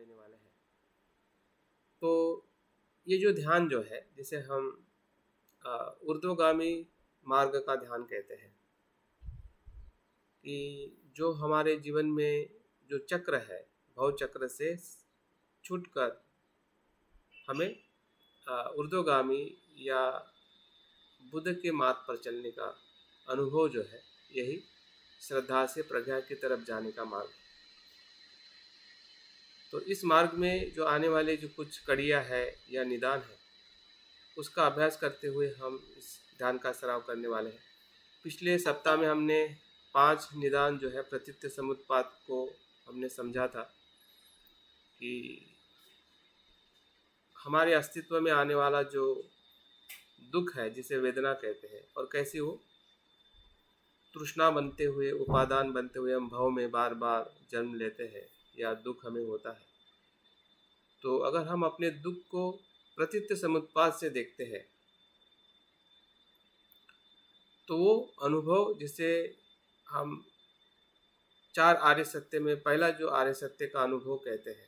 लेने वाले हैं। तो ये जो ध्यान जो है जिसे हम ऊर्ध्वगामी मार्ग का ध्यान कहते हैं, कि जो हमारे जीवन में जो चक्र है भव चक्र से छूटकर हमें ऊर्ध्वगामी या बुद्ध के मार्ग पर चलने का अनुभव जो है, यही श्रद्धा से प्रज्ञा की तरफ जाने का मार्ग है। तो इस मार्ग में जो आने वाले जो कुछ कड़ियाँ है या निदान है, उसका अभ्यास करते हुए हम इस ध्यान का सराव करने वाले हैं। पिछले सप्ताह में हमने 5 निदान जो है प्रतीत्य समुत्पाद को हमने समझा था कि हमारे अस्तित्व में आने वाला जो दुख है जिसे वेदना कहते हैं, और कैसे वो तृष्णा बनते हुए उपादान बनते हुए हम भव में बार बार जन्म लेते हैं या दुख हमें होता है। तो अगर हम अपने दुख को प्रतीत्य समुत्पाद से देखते हैं तो वो अनुभव जिसे हम 4 आर्य सत्य में पहला जो आर्य सत्य का अनुभव कहते हैं,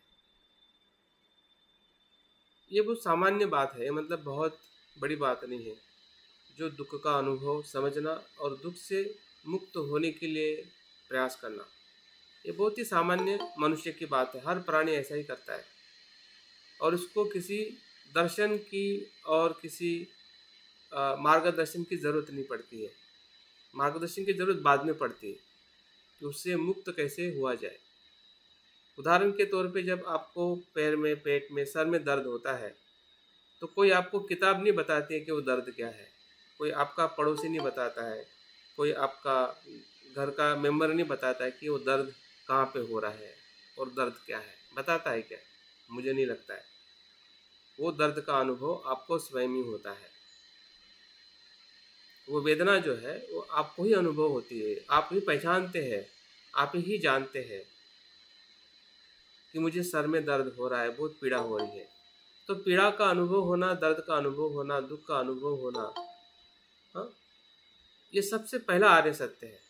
ये बहुत सामान्य बात है, मतलब बहुत बड़ी बात नहीं है। जो दुख का अनुभव समझना और दुख से मुक्त होने के लिए प्रयास करना, ये बहुत ही सामान्य मनुष्य की बात है। हर प्राणी ऐसा ही करता है और उसको किसी दर्शन की और किसी मार्गदर्शन की ज़रूरत नहीं पड़ती है। मार्गदर्शन की ज़रूरत बाद में पड़ती है कि उससे मुक्त कैसे हुआ जाए। उदाहरण के तौर पे जब आपको पैर में, पेट में, सर में दर्द होता है तो कोई आपको किताब नहीं बताती है कि वो दर्द क्या है, कोई आपका पड़ोसी नहीं बताता है, कोई आपका घर का मेंबर नहीं बताता है कि वो दर्द कहाँ पे हो रहा है और दर्द क्या है। बताता है क्या? मुझे नहीं लगता है। वो दर्द का अनुभव आपको स्वयं ही होता है। वो वेदना जो है वो आपको ही अनुभव होती है, आप ही पहचानते हैं, आप ही जानते हैं कि मुझे सर में दर्द हो रहा है, बहुत पीड़ा हो रही है। तो पीड़ा का अनुभव होना, दर्द का अनुभव होना, दुख का अनुभव होना, हाँ, ये सबसे पहला आर्य सत्य है।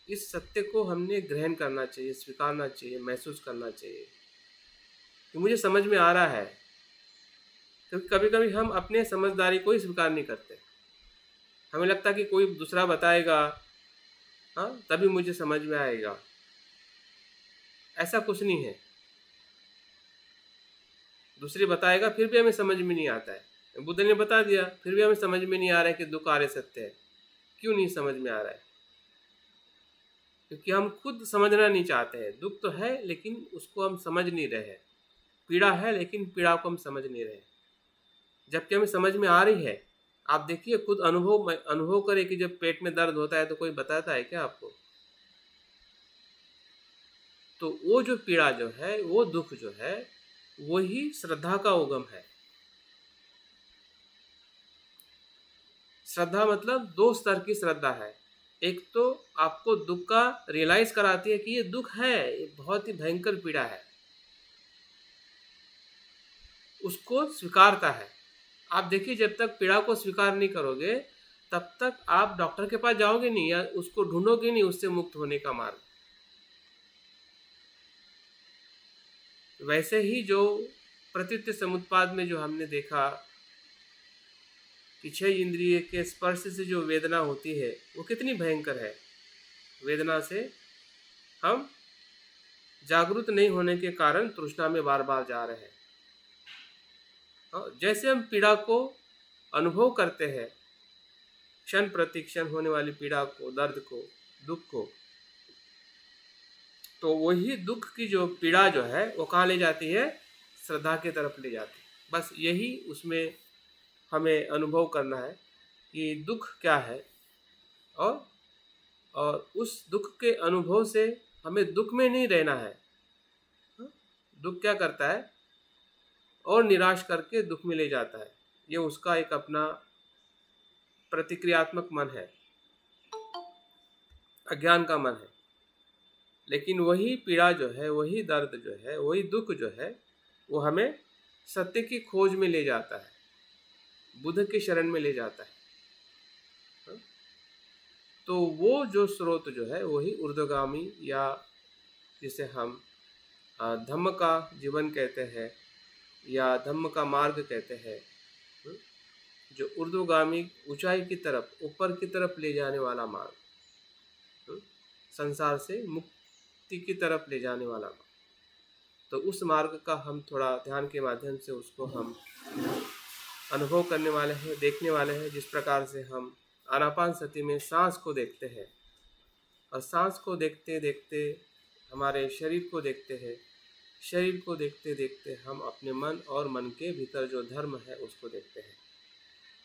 इस सत्य को हमने ग्रहण करना चाहिए, स्वीकारना चाहिए, महसूस करना चाहिए कि मुझे समझ में आ रहा है। क्योंकि कभी कभी हम अपने समझदारी को ही स्वीकार नहीं करते। हमें लगता है कि कोई दूसरा बताएगा, हाँ, तभी मुझे समझ में आएगा। ऐसा कुछ नहीं है। दूसरे बताएगा फिर भी हमें समझ में नहीं आता है। बुद्ध ने बता दिया फिर भी हमें समझ में नहीं आ रहा है कि दुख आर्य सत्य है। क्यों नहीं समझ में आ रहा है? क्योंकि हम खुद समझना नहीं चाहते हैं। दुख तो है लेकिन उसको हम समझ नहीं रहे हैं। पीड़ा है लेकिन पीड़ा को हम समझ नहीं रहे, जबकि हमें समझ में आ रही है। आप देखिए, खुद अनुभव करें कि जब पेट में दर्द होता है तो कोई बताता है क्या आपको? तो वो जो पीड़ा जो है, वो दुख जो है, वही श्रद्धा का उगम है। श्रद्धा मतलब 2 स्तर की श्रद्धा है। एक तो आपको दुख का रियलाइज कराती है कि ये दुख है, ये बहुत ही भयंकर पीड़ा है, उसको स्वीकारता है। आप देखिए, जब तक पीड़ा को स्वीकार नहीं करोगे तब तक आप डॉक्टर के पास जाओगे नहीं या उसको ढूंढोगे नहीं उससे मुक्त होने का मार्ग। वैसे ही जो प्रतीत्य समुत्पाद में जो हमने देखा कि 6 इंद्रिय के स्पर्श से जो वेदना होती है वो कितनी भयंकर है। वेदना से हम जागरूक नहीं होने के कारण तृष्णा में बार बार जा रहे हैं। जैसे हम पीड़ा को अनुभव करते हैं, क्षण प्रति क्षण होने वाली पीड़ा को, दर्द को, दुख को, तो वही दुख की जो पीड़ा जो है वो कहाँ ले जाती है? श्रद्धा की तरफ ले जाती है। बस यही उसमें हमें अनुभव करना है कि दुख क्या है, और उस दुख के अनुभव से हमें दुख में नहीं रहना है। दुख क्या करता है? और निराश करके दुख में ले जाता है। ये उसका एक अपना प्रतिक्रियात्मक मन है, अज्ञान का मन है। लेकिन वही पीड़ा जो है, वही दर्द जो है, वही दुख जो है, वो हमें सत्य की खोज में ले जाता है, बुद्ध के शरण में ले जाता है। तो वो जो स्रोत जो है वही ऊर्ध्वगामी, या जिसे हम धम्म का जीवन कहते हैं या धम्म का मार्ग कहते हैं। हम्म, जो ऊर्ध्वगामी ऊंचाई की तरफ, ऊपर की तरफ ले जाने वाला मार्ग, हम्म, संसार से मुक्ति की तरफ ले जाने वाला मार्ग। तो उस मार्ग का हम थोड़ा ध्यान के माध्यम से उसको हम अनुभव करने वाले हैं, देखने वाले हैं। जिस प्रकार से हम आनापान सती में सांस को देखते हैं और सांस को देखते देखते हमारे शरीर को देखते हैं, शरीर को देखते देखते हम अपने मन और मन के भीतर जो धर्म है उसको देखते हैं।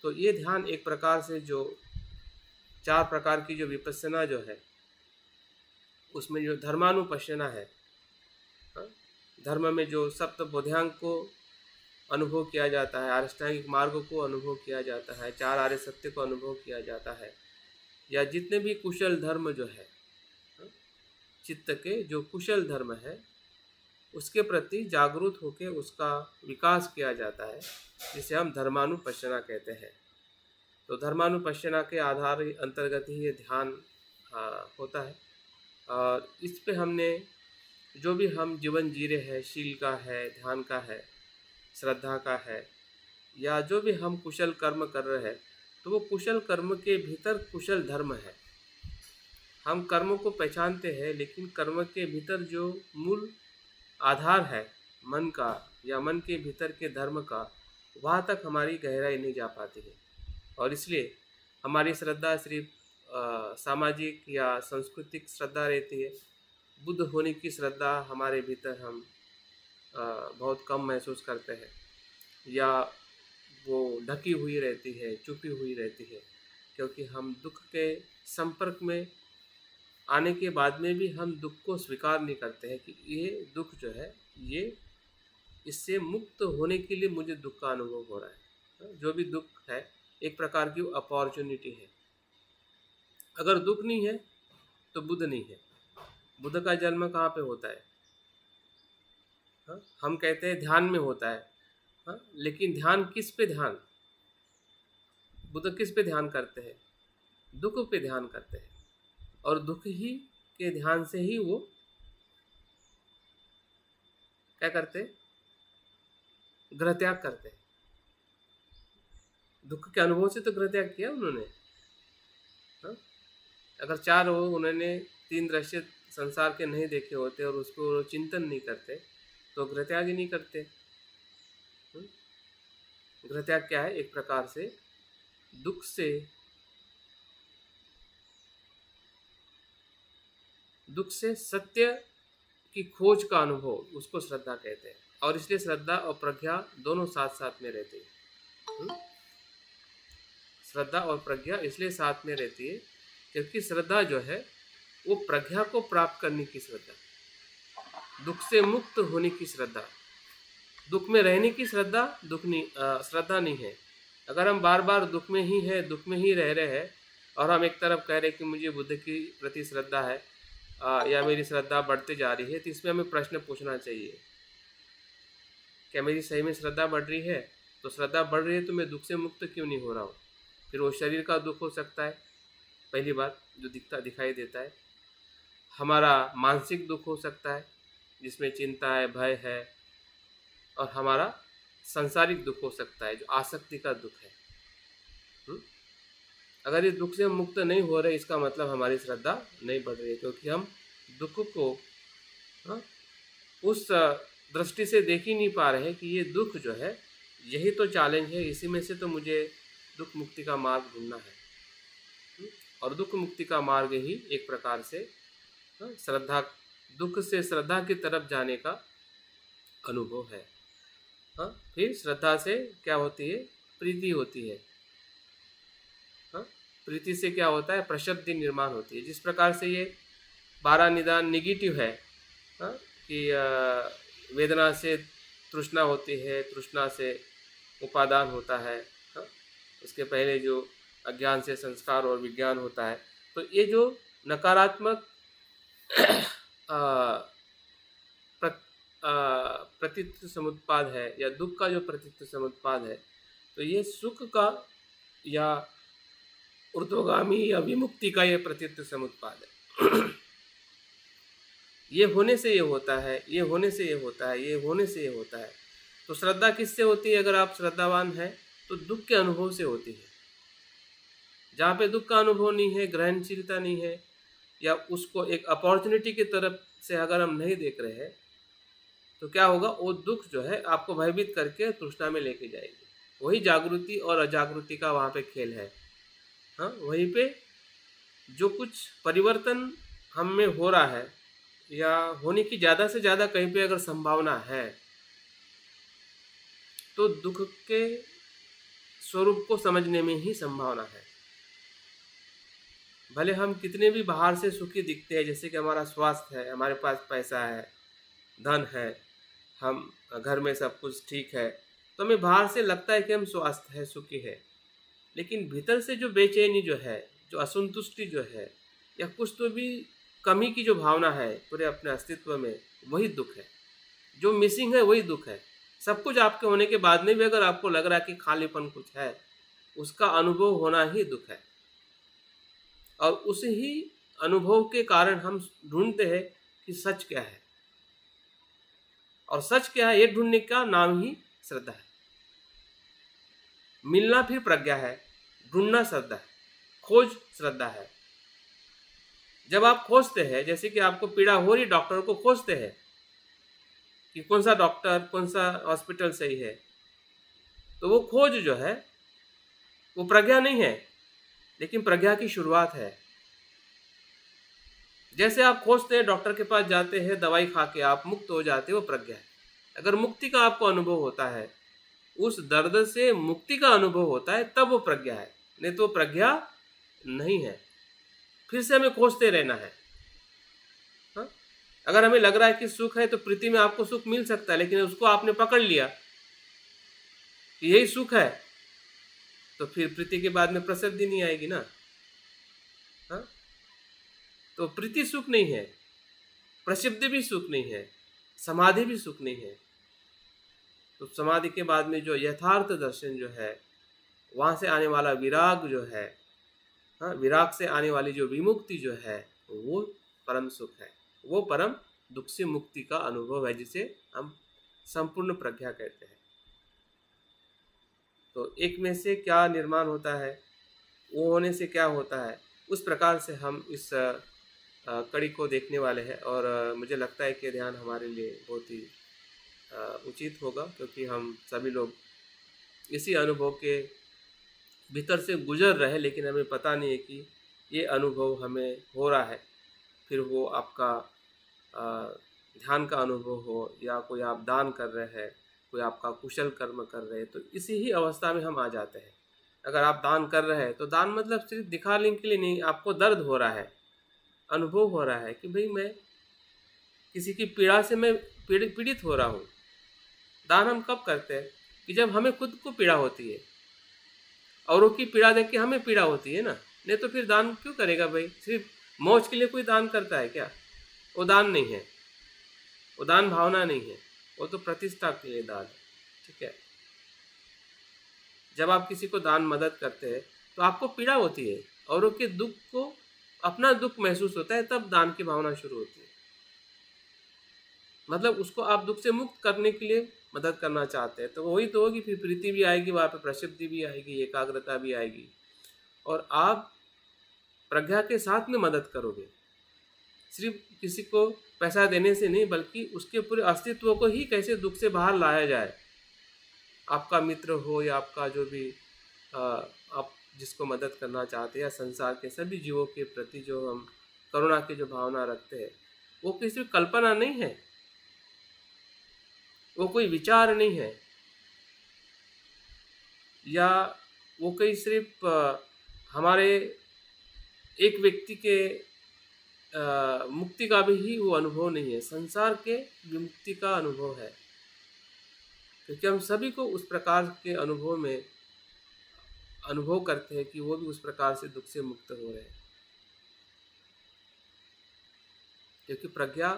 तो ये ध्यान एक प्रकार से जो 4 प्रकार की जो विपस्सना जो है उसमें जो धर्मानुपश्यना है, हाँ, धर्म में जो सप्त बोधांग को अनुभव किया जाता है, अष्टांगिक मार्ग को अनुभव किया जाता है, 4 आर्य सत्य को अनुभव किया जाता है, या जितने भी कुशल धर्म जो है, चित्त के जो कुशल धर्म है उसके प्रति जागरूक होकर उसका विकास किया जाता है, जिसे हम धर्मानुपश्यना कहते हैं। तो धर्मानुपश्यना के आधार अंतर्गत ही ये ध्यान होता है। और इस पे हमने जो भी हम जीवन जी रहे हैं, शील का है, ध्यान का है, श्रद्धा का है, या जो भी हम कुशल कर्म कर रहे हैं, तो वो कुशल कर्म के भीतर कुशल धर्म है। हम कर्मों को पहचानते हैं, लेकिन कर्म के भीतर जो मूल आधार है मन का या मन के भीतर के धर्म का, वहाँ तक हमारी गहराई नहीं जा पाती है। और इसलिए हमारी श्रद्धा सिर्फ सामाजिक या सांस्कृतिक श्रद्धा रहती है। बुद्ध होने की श्रद्धा हमारे भीतर हम बहुत कम महसूस करते हैं, या वो ढकी हुई रहती है, छुपी हुई रहती है, क्योंकि हम दुख के संपर्क में आने के बाद में भी हम दुख को स्वीकार नहीं करते हैं कि ये दुख जो है, ये इससे मुक्त होने के लिए मुझे दुख का अनुभव हो रहा है। जो भी दुख है एक प्रकार की अपॉर्चुनिटी है। अगर दुख नहीं है तो बुद्ध नहीं है। बुद्ध का जन्म कहाँ पे होता है? हम कहते हैं ध्यान में होता है, लेकिन ध्यान किस पे ध्यान? बुद्ध किस पे ध्यान करते हैं? दुख पे ध्यान करते हैं, और दुख ही के ध्यान से ही वो क्या करते हैं? गृह त्याग करते हैं। दुख के अनुभव से तो गृह त्याग किया उन्होंने। अगर 4 हो, उन्होंने 3 दृश्य संसार के नहीं देखे होते और उसको चिंतन नहीं करते, तो गृह त्याग ही नहीं करते। गृह त्याग क्या है? एक प्रकार से दुख से सत्य की खोज का अनुभव, उसको श्रद्धा कहते हैं। और इसलिए श्रद्धा और प्रज्ञा दोनों साथ साथ में रहती है। श्रद्धा और प्रज्ञा इसलिए साथ में रहती है क्योंकि श्रद्धा जो है वो प्रज्ञा को प्राप्त करने की श्रद्धा, दुख से मुक्त होने की श्रद्धा, दुख में रहने की श्रद्धा श्रद्धा नहीं है। अगर हम बार बार दुख में ही है, दुख में ही रह रहे हैं, और हम एक तरफ कह रहे हैं कि मुझे बुद्ध की प्रति श्रद्धा है या मेरी श्रद्धा बढ़ते जा रही है, तो इसमें हमें प्रश्न पूछना चाहिए, क्या मेरी सही में श्रद्धा बढ़ रही है? तो श्रद्धा बढ़ रही है तो मैं दुख से मुक्त क्यों नहीं हो रहा हूँ? फिर वो शरीर का दुख हो सकता है, पहली बात जो दिखाई देता है। हमारा मानसिक दुख हो सकता है जिसमें चिंता है, भय है, और हमारा सांसारिक दुख हो सकता है जो आसक्ति का दुख है। अगर इस दुख से हम मुक्त नहीं हो रहे, इसका मतलब हमारी श्रद्धा नहीं बढ़ रही है, क्योंकि हम दुख को उस दृष्टि से देख ही नहीं पा रहे कि ये दुख जो है यही तो चैलेंज है, इसी में से तो मुझे दुख मुक्ति का मार्ग ढूंढना है। और दुख मुक्ति का मार्ग ही एक प्रकार से श्रद्धा, दुख से श्रद्धा की तरफ जाने का अनुभव है। फिर श्रद्धा से क्या होती है? प्रीति होती है। प्रीति से क्या होता है? प्रशब्दि निर्माण होती है। जिस प्रकार से ये 12 निदान निगेटिव है, कि वेदना से तृष्णा होती है, तृष्णा से उपादान होता है, उसके पहले जो अज्ञान से संस्कार और विज्ञान होता है। तो ये जो नकारात्मक प्रतित्व समुत्पाद है, या दुख का जो प्रतित्व समुत्पाद है, तो ये सुख का या ऊर्ध्वगामी या विमुक्ति का ये प्रतित्व समुत्पाद है। ये होने से ये होता है, ये होने से ये होता है, ये होने से ये होता है। तो श्रद्धा किससे होती है? अगर आप श्रद्धावान हैं तो दुख के अनुभव से होती है। जहाँ पे दुख का अनुभव नहीं है, ग्रहणशीलता नहीं है, या उसको एक अपॉर्चुनिटी की तरफ से अगर हम नहीं देख रहे हैं, तो क्या होगा? वो दुख जो है आपको भयभीत करके तृष्णा में लेके जाएगी। वही जागृति और अजागृति का वहाँ पे खेल है। हाँ, वहीं पे जो कुछ परिवर्तन हम में हो रहा है या होने की ज़्यादा से ज़्यादा कहीं पे अगर संभावना है, तो दुख के स्वरूप को समझने में ही संभावना है। भले हम कितने भी बाहर से सुखी दिखते हैं, जैसे कि हमारा स्वास्थ्य है, हमारे पास पैसा है, धन है, हम घर में सब कुछ ठीक है, तो हमें बाहर से लगता है कि हम स्वस्थ है, सुखी है, लेकिन भीतर से जो बेचैनी जो है, जो असंतुष्टि जो है, या कुछ तो भी कमी की जो भावना है पूरे अपने अस्तित्व में, वही दुख है। जो मिसिंग है वही दुख है। सब कुछ आपके होने के बाद में भी अगर आपको लग रहा है कि खालीपन कुछ है, उसका अनुभव होना ही दुख है। और उसी ही अनुभव के कारण हम ढूंढते हैं कि सच क्या है, और सच क्या है ये ढूंढने का नाम ही श्रद्धा है। मिलना फिर प्रज्ञा है, ढूंढना श्रद्धा है, खोज श्रद्धा है। जब आप खोजते हैं, जैसे कि आपको पीड़ा हो रही, डॉक्टर को खोजते हैं कि कौन सा डॉक्टर, कौन सा हॉस्पिटल सही है, तो वो खोज जो है वो प्रज्ञा नहीं है, लेकिन प्रज्ञा की शुरुआत है। जैसे आप खोजते हैं, डॉक्टर के पास जाते हैं, दवाई खा के आप मुक्त हो जाते हो, वो प्रज्ञा है। अगर मुक्ति का आपको अनुभव होता है, उस दर्द से मुक्ति का अनुभव होता है, तब वो प्रज्ञा है, नहीं तो प्रज्ञा नहीं है। फिर से हमें खोजते रहना है। हाँ? अगर हमें लग रहा है कि सुख है, तो प्रीति में आपको सुख मिल सकता है, लेकिन उसको आपने पकड़ लिया कि यही सुख है, तो फिर प्रीति के बाद में प्रसिद्धि नहीं आएगी ना। हाँ? तो प्रीति सुख नहीं है, प्रसिद्धि भी सुख नहीं है, समाधि भी सुख नहीं है। तो समाधि के बाद में जो यथार्थ दर्शन जो है, वहाँ से आने वाला विराग जो है, हाँ, विराग से आने वाली जो विमुक्ति जो है, वो परम सुख है, वो परम दुख से मुक्ति का अनुभव है, जिसे हम संपूर्ण प्रज्ञा कहते हैं। तो एक में से क्या निर्माण होता है, वो होने से क्या होता है, उस प्रकार से हम इस कड़ी को देखने वाले हैं। और मुझे लगता है कि ध्यान हमारे लिए बहुत ही उचित होगा, क्योंकि हम सभी लोग इसी अनुभव के भीतर से गुजर रहे हैं, लेकिन हमें पता नहीं है कि ये अनुभव हमें हो रहा है। फिर वो आपका ध्यान का अनुभव हो, या कोई आप दान कर रहे हैं, कोई आपका कुशल कर्म कर रहे हैं, तो इसी ही अवस्था में हम आ जाते हैं। अगर आप दान कर रहे हैं, तो दान मतलब सिर्फ दिखाने के लिए नहीं, आपको दर्द हो रहा है, अनुभव हो रहा है कि भाई मैं किसी की पीड़ा से मैं पीड़ित हो रहा हूँ। दान हम कब करते हैं? कि जब हमें खुद को पीड़ा होती है, औरों की पीड़ा देख के हमें पीड़ा होती है ना। नहीं तो फिर दान क्यों करेगा भाई? सिर्फ मौज के लिए कोई दान करता है क्या? वो दान नहीं है, वो दान भावना नहीं है, वो तो प्रतिष्ठा के लिए दान है। ठीक है, जब आप किसी को दान मदद करते हैं तो आपको पीड़ा होती है, औरों के दुख को अपना दुख महसूस होता है, तब दान की भावना शुरू होती है। मतलब उसको आप दुख से मुक्त करने के लिए मदद करना चाहते हैं, तो वही तो होगी, फिर प्रीति भी आएगी, वहाँ पे प्रसिद्धि भी आएगी, एकाग्रता भी आएगी, और आप प्रज्ञा के साथ में मदद करोगे। सिर्फ किसी को पैसा देने से नहीं, बल्कि उसके पूरे अस्तित्व को ही कैसे दुख से बाहर लाया जाए। आपका मित्र हो या आपका जो भी आप जिसको मदद करना चाहते हैं, या संसार के सभी जीवों के प्रति जो हम करुणा की जो भावना रखते हैं, वो किसी कल्पना नहीं है, वो कोई विचार नहीं है, या वो कोई सिर्फ हमारे एक व्यक्ति के मुक्ति का भी ही वो अनुभव नहीं है, संसार के विमुक्ति का अनुभव है। क्योंकि हम सभी को उस प्रकार के अनुभव में अनुभव करते हैं कि वो भी उस प्रकार से दुख से मुक्त हो रहे हैं। क्योंकि प्रज्ञा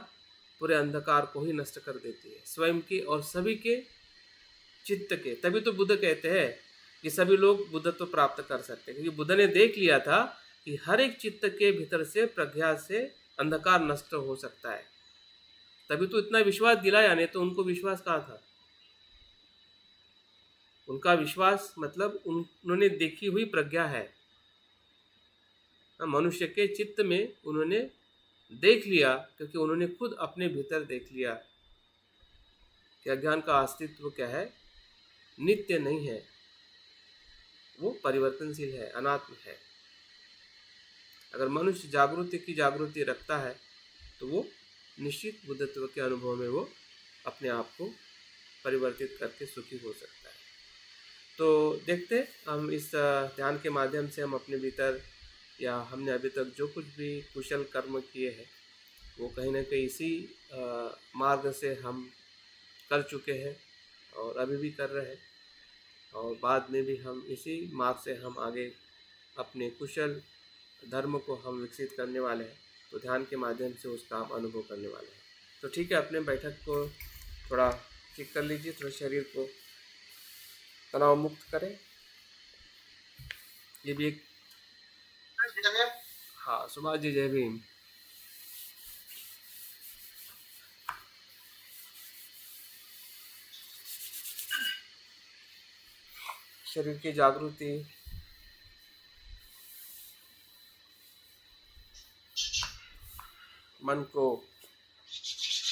पूरे अंधकार को ही नष्ट कर देती है, स्वयं के और सभी के चित्त के। तभी तो बुद्ध कहते हैं कि सभी लोग बुद्धत्व प्राप्त कर सकते हैं, क्योंकि बुद्ध ने देख लिया था कि हर एक चित्त के भीतर से प्रज्ञा से अंधकार नष्ट हो सकता है। तभी तो इतना विश्वास दिलाया, नहीं तो उनको विश्वास कहाँ था। उनका विश्वास मतलब उन्होंने देखी हुई प्रज्ञा है। मनुष्य के चित्त में उन्होंने देख लिया, क्योंकि उन्होंने खुद अपने भीतर देख लिया कि अज्ञान का अस्तित्व क्या है, नित्य नहीं है, वो परिवर्तनशील है, अनात्म है। अगर मनुष्य जागृति रखता है तो वो निश्चित बुद्धत्व के अनुभव में वो अपने आप को परिवर्तित करके सुखी हो सकता है। तो देखते हम इस ध्यान के माध्यम से हम अपने भीतर, या हमने अभी तक जो कुछ भी कुशल कर्म किए हैं वो कहीं ना कहीं इसी मार्ग से हम कर चुके हैं और अभी भी कर रहे हैं, और बाद में भी हम इसी मार्ग से हम आगे अपने कुशल धर्म को हम विकसित करने वाले हैं। तो ध्यान के माध्यम से उसका हम अनुभव करने वाले हैं। तो ठीक है, अपने बैठक को थोड़ा ठीक कर लीजिए, थोड़ा शरीर को तनाव मुक्त करें। ये भी एक, हाँ सुभाष जी जय भीम। शरीर की जागृति, मन को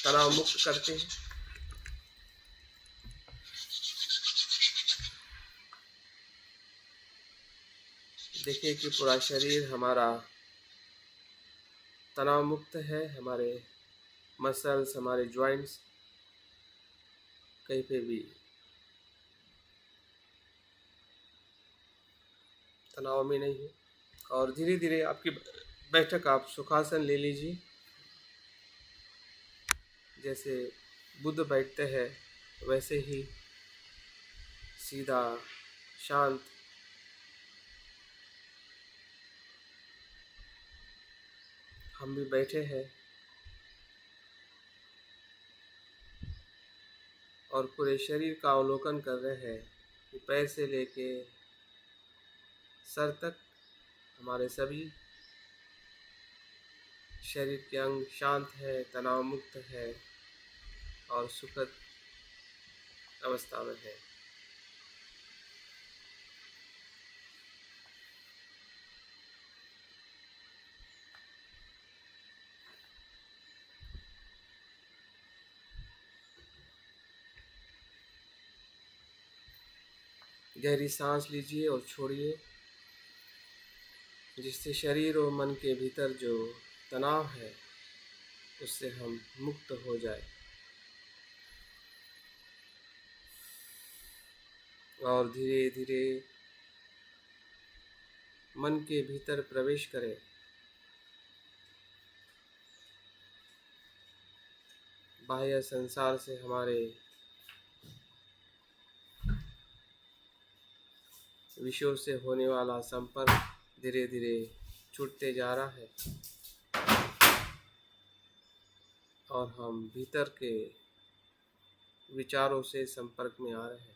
तनाव मुक्त करते हैं। देखिए कि पूरा शरीर हमारा तनाव मुक्त है, हमारे मसल्स, हमारे जॉइंट्स कहीं पे भी तनाव में नहीं है। और धीरे धीरे आपकी बैठक, आप सुखासन ले लीजिए। जैसे बुद्ध बैठते हैं वैसे ही सीधा शांत हम भी बैठे हैं, और पूरे शरीर का अवलोकन कर रहे हैं कि पैर से लेके सर तक हमारे सभी शरीर के अंग शांत है, तनाव मुक्त है और सुखद अवस्था में है। गहरी सांस लीजिए और छोड़िए, जिससे शरीर और मन के भीतर जो तनाव है उससे हम मुक्त हो जाए। और धीरे धीरे मन के भीतर प्रवेश करें। बाह्य संसार से हमारे विषयों से होने वाला संपर्क धीरे धीरे छूटते जा रहा है, और हम भीतर के विचारों से संपर्क में आ रहे हैं।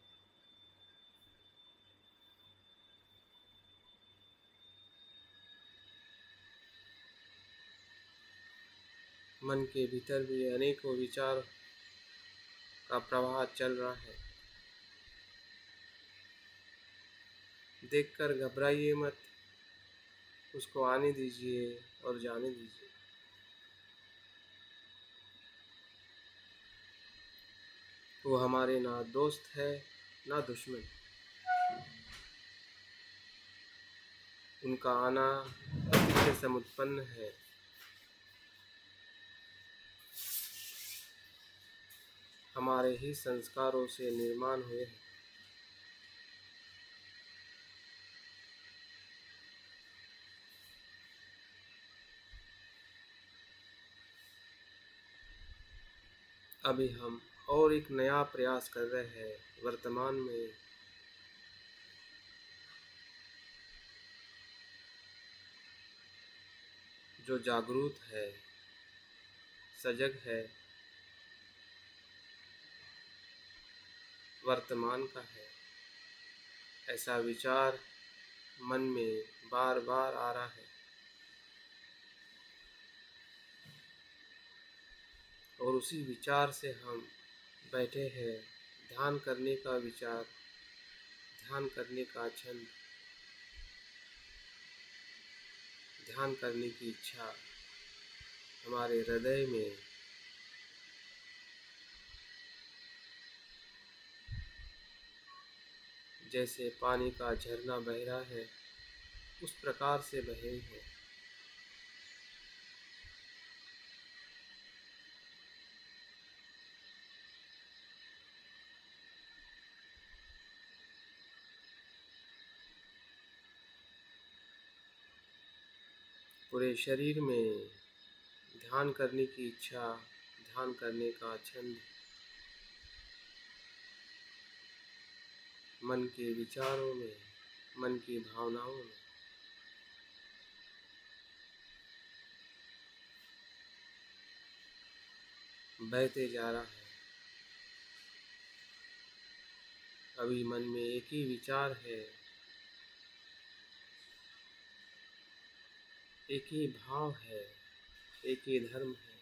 मन के भीतर भी अनेकों विचार का प्रवाह चल रहा है। देखकर घबराइए मत, उसको आने दीजिए और जाने दीजिए। वो हमारे ना दोस्त है ना दुश्मन। उनका आना अतीत से समुत्पन्न है। हमारे ही संस्कारों से निर्माण हुए हैं। अभी हम और एक नया प्रयास कर रहे हैं वर्तमान में। जो जागरूक है, सजग है, वर्तमान का है, ऐसा विचार मन में बार बार आ रहा है। और उसी विचार से हम बैठे हैं। ध्यान करने का विचार, ध्यान करने का छंद, ध्यान करने की इच्छा हमारे हृदय में जैसे पानी का झरना बह रहा है उस प्रकार से बहे है। पूरे शरीर में ध्यान करने की इच्छा, ध्यान करने का छंद, मन के विचारों में, मन की भावनाओं में बहते जा रहा है। अभी मन में एक ही विचार है, एक ही भाव है, एक ही धर्म है,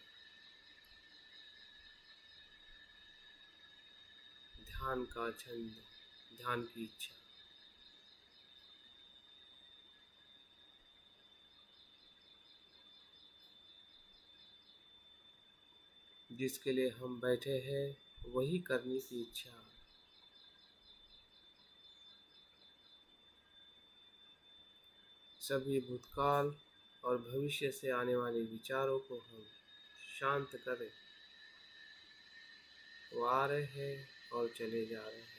ध्यान का छंद, ध्यान की इच्छा। जिसके लिए हम बैठे हैं वही करने की इच्छा। सभी भूतकाल और भविष्य से आने वाले विचारों को हम शांत करें। वो आ रहे हैं और चले जा रहे हैं।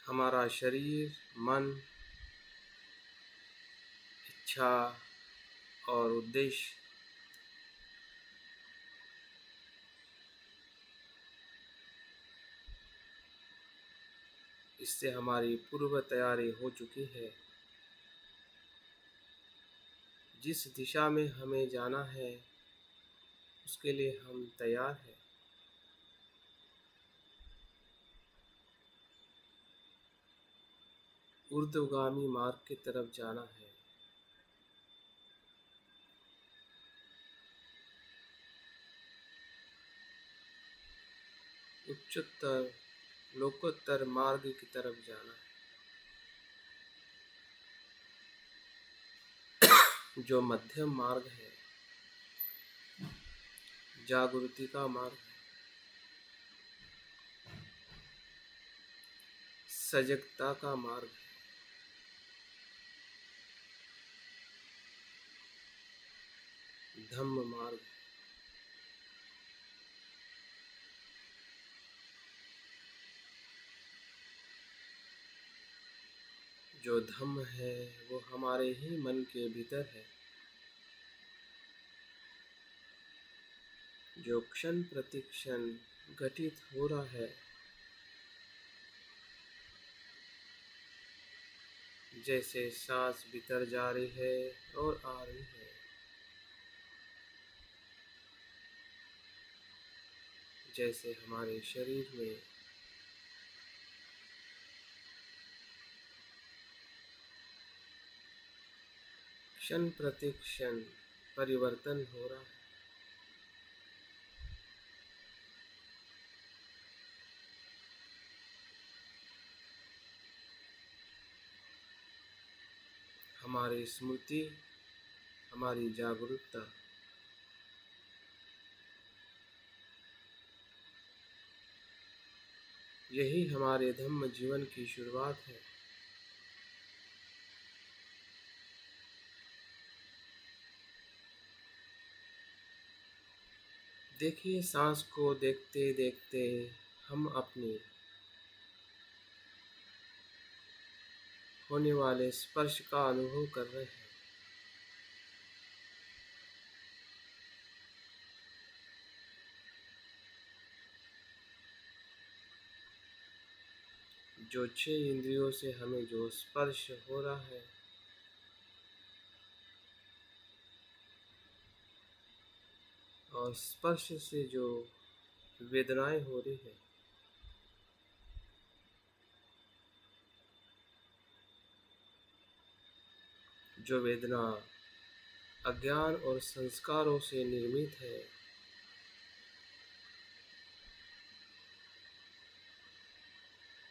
हमारा शरीर, मन, इच्छा और उद्देश्य इससे हमारी पूर्व तैयारी हो चुकी है। जिस दिशा में हमें जाना है उसके लिए हम तैयार हैं। ऊर्ध्वगामी मार्ग की तरफ जाना है। उच्चतर लोकोत्तर मार्ग की तरफ जाना है। जो मध्यम मार्ग है, जागृति का मार्ग है, सजगता का मार्ग है, धम्म मार्ग है। जो धम्म है वो हमारे ही मन के भीतर है, जो क्षण प्रति क्षण घटित हो रहा है। जैसे सांस भीतर जा रही है और आ रही है, जैसे हमारे शरीर में क्षण प्रति क्षण परिवर्तन हो रहा है। हमारी स्मृति, हमारी जागरूकता यही हमारे धम्म जीवन की शुरुआत है। देखिए, सांस को देखते देखते हम अपने होने वाले स्पर्श का अनुभव कर रहे हैं। जो 6 इंद्रियों से हमें जो स्पर्श हो रहा है, और स्पर्श से जो वेदनाएं हो रही है, जो वेदना अज्ञान और संस्कारों से निर्मित है,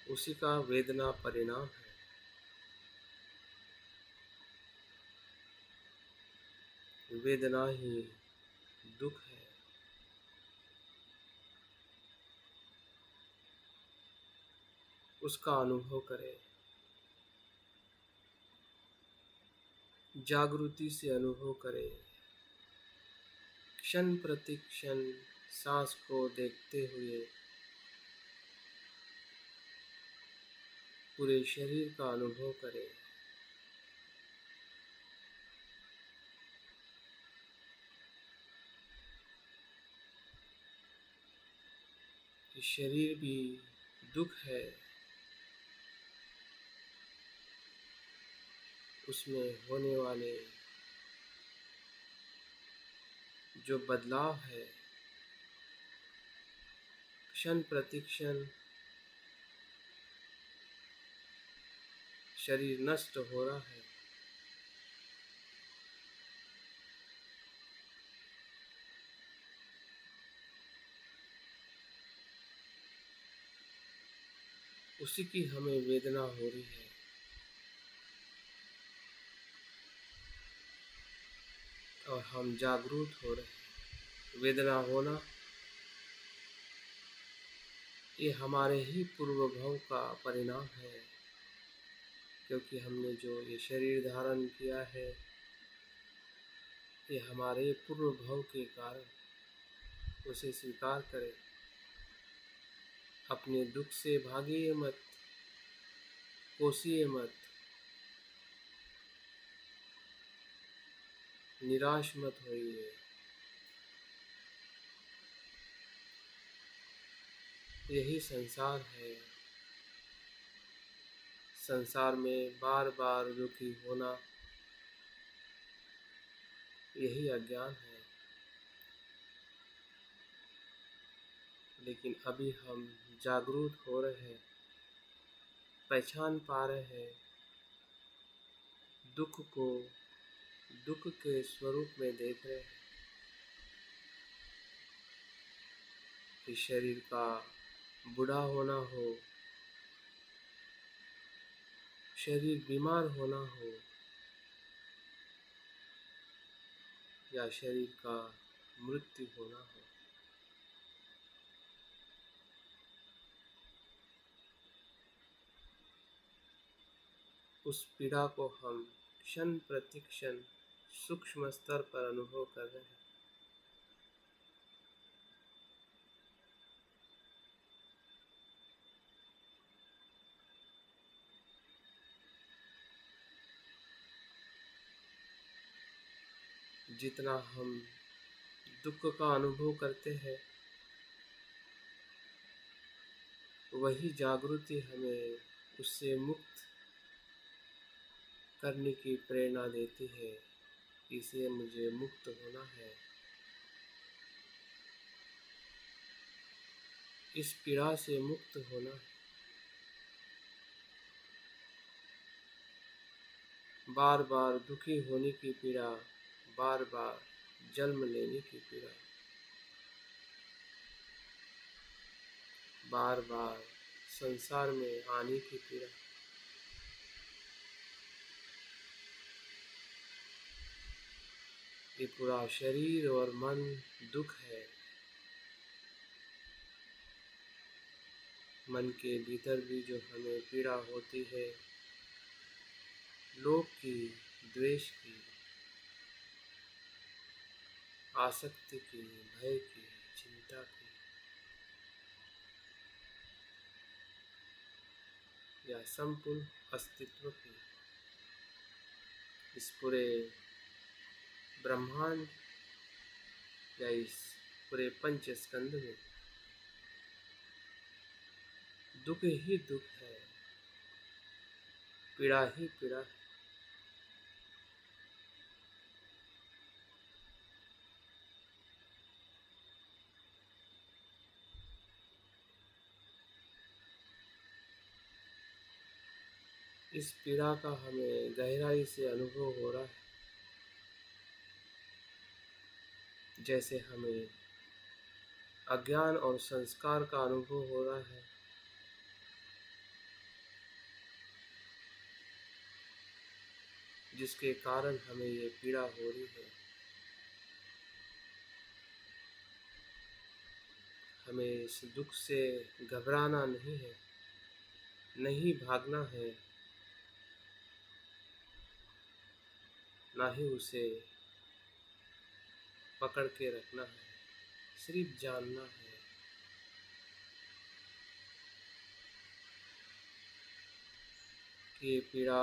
उसी का वेदना परिणाम है। वेदना ही दुख है। उसका अनुभव करें, जागृति से अनुभव करें। क्षण प्रति क्षण सांस को देखते हुए पूरे शरीर का अनुभव करें। कि शरीर भी दुख है, उसमें होने वाले जो बदलाव है, क्षण प्रति क्षण शरीर नष्ट हो रहा है। उसी की हमें वेदना हो रही है। और हम जागरूक हो रहे हैं। वेदना होना ये हमारे ही पूर्व भव का परिणाम है, क्योंकि हमने जो ये शरीर धारण किया है, ये हमारे पूर्व भव के कारण। उसे स्वीकार करें। अपने दुख से भागिए मत, कोसिए मत, निराश मत होइए। यही संसार है। संसार में बार बार दुखी होना यही अज्ञान है। लेकिन अभी हम जागरूक हो रहे हैं, पहचान पा रहे हैं दुख को, दुख के स्वरूप में देख रहे हैं कि शरीर का बूढ़ा होना हो, शरीर बीमार होना हो, या शरीर का मृत्यु होना हो, उस पीड़ा को हम क्षण प्रति क्षण सूक्ष्म स्तर पर अनुभव कर रहे हैं। जितना हम दुख का अनुभव करते हैं, वही जागृति हमें उससे मुक्त करने की प्रेरणा देती है। इसे मुझे मुक्त होना है, इस पीड़ा से मुक्त होना है। बार बार दुखी होने की पीड़ा, बार बार जन्म लेने की पीड़ा, बार बार संसार में आने की पीड़ा, ये पूरा शरीर और मन दुख है। मन के भीतर भी जो हमें पीड़ा होती है, लोभ की, द्वेष की, आसक्ति की, भय की, चिंता की, या संपूर्ण अस्तित्व की, इस पूरे ब्रह्मांड या इस पूरे पंच स्कंद में दुख ही दुख है। पीड़ा ही पीड़ा है। इस पीड़ा का हमें गहराई से अनुभव हो रहा है, जैसे हमें अज्ञान और संस्कार का अनुभव हो रहा है। जिसके कारण हमें ये पीड़ा हो रही है। हमें इस दुख से घबराना नहीं है, नहीं भागना है, ना ही उसे पकड़ के रखना है, सिर्फ जानना है कि ये पीड़ा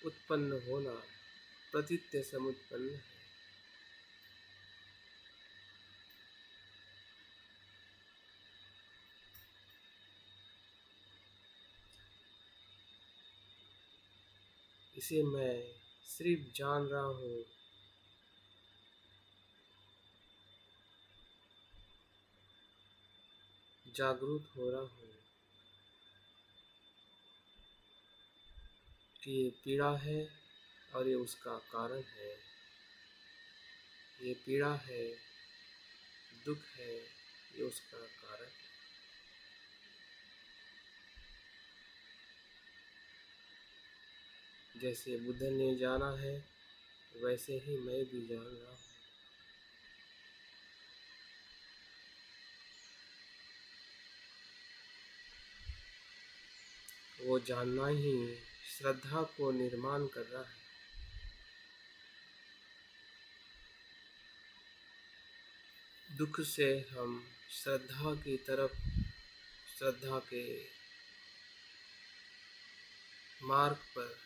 उत्पन्न होना प्रतीत्य समुत्पन्न है। इसे मैं सिर्फ जान रहा हूँ, जागरूक हो रहा हूँ कि ये पीड़ा है और ये उसका कारण है। ये पीड़ा है, दुख है, ये उसका कारण है। जैसे बुद्ध ने जाना है, वैसे ही मैं भी जान रहा हूँ। वो जानना ही श्रद्धा को निर्माण कर रहा है। दुख से हम श्रद्धा की तरफ, श्रद्धा के मार्ग पर,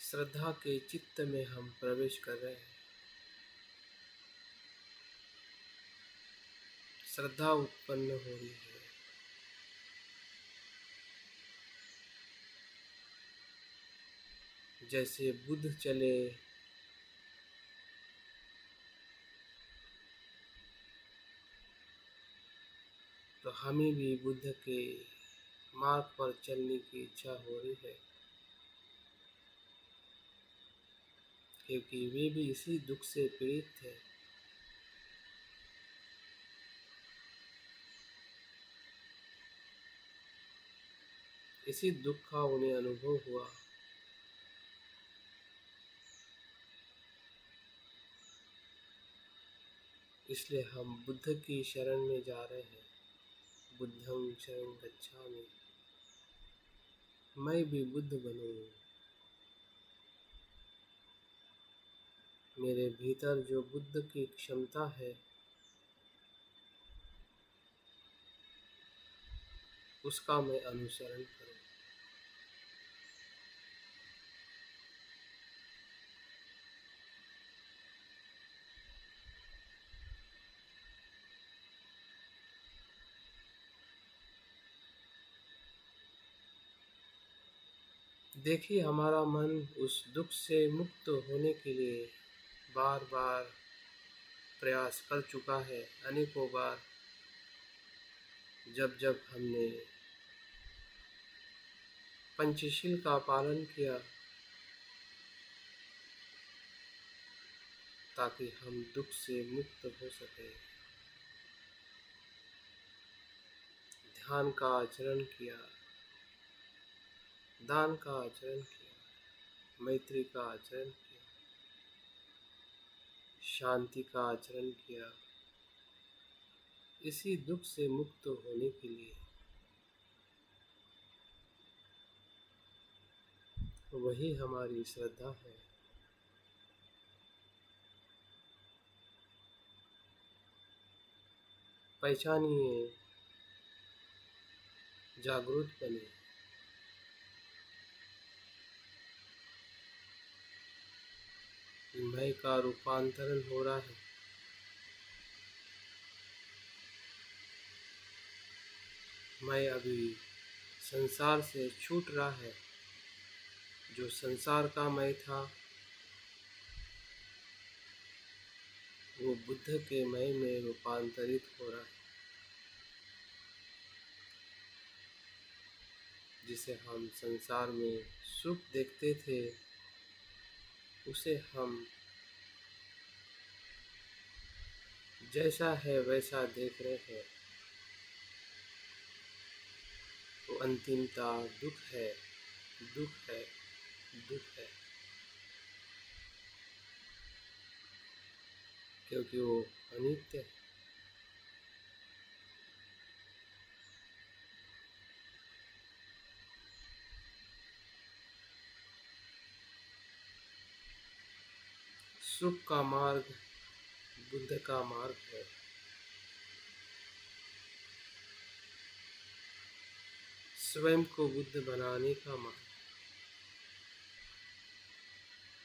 श्रद्धा के चित्त में हम प्रवेश कर रहे हैं। श्रद्धा उत्पन्न हो रही है। जैसे बुद्ध चले, तो हमें भी बुद्ध के मार्ग पर चलने की इच्छा हो रही है, क्योंकि वे भी इसी दुख से पीड़ित थे। इसी दुख का उन्हें अनुभव हुआ। इसलिए हम बुद्ध की शरण में जा रहे हैं। बुद्धं शरणं गच्छामि, मैं भी बुद्ध बनूं। मेरे भीतर जो बुद्ध की क्षमता है, उसका मैं अनुसरण करूं। देखिए, हमारा मन उस दुख से मुक्त होने के लिए बार बार प्रयास कर चुका है। अनेकों बार जब जब हमने पंचशील का पालन किया, ताकि हम दुख से मुक्त हो सके, ध्यान का आचरण किया, दान का आचरण किया, मैत्री का आचरण किया, शांति का आचरण किया, इसी दुख से मुक्त होने के लिए, वही हमारी श्रद्धा है। पहचानिए, जागरूक बने। मैं का रूपांतरण हो रहा है। मैं अभी संसार से छूट रहा है, जो संसार का मैं था वो बुद्ध के मैं में रूपांतरित हो रहा है। जिसे हम संसार में सुख देखते थे उसे हम जैसा है वैसा देख रहे हैं। वो अंतिमता दुख है, दुख है, दुख है, क्योंकि वो अनित्य है। सुख का मार्ग बुद्ध का मार्ग है। स्वयं को बुद्ध बनाने का मार्ग।